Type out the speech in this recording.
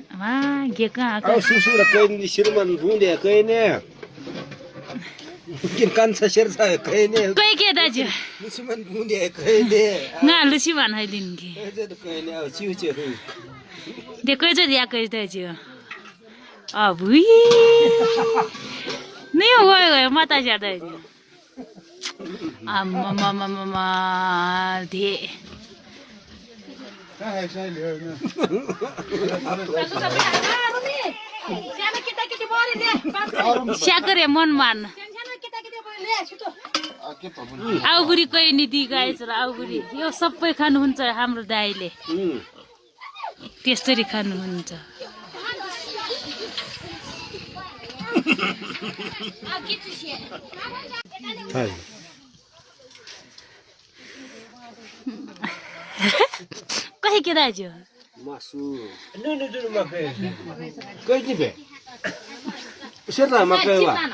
Mà ghê cả. Susu là cây đi xíu mà vùng địa cây nè. Kim can sa xíu sa cây nè. Cây kia đã chưa? Xíu mà vùng địa cây nè. Ngã lúc xí bạn hay linh kì. Cây nè ở chiu chiu. Để cây cho dia cây đã chưa? À vui. Nếu gọi mà ta chả đã chưa? À mà thế. Siapa mon man? Auguri कोही नीति guys र auguri यो सबै खानुहुन्छ हाम्रो दाइले त्यसरी खानुहुन्छ कही के दाजु Masu. No, no, no, no, makai. Kau ni be. Siapa makai wa?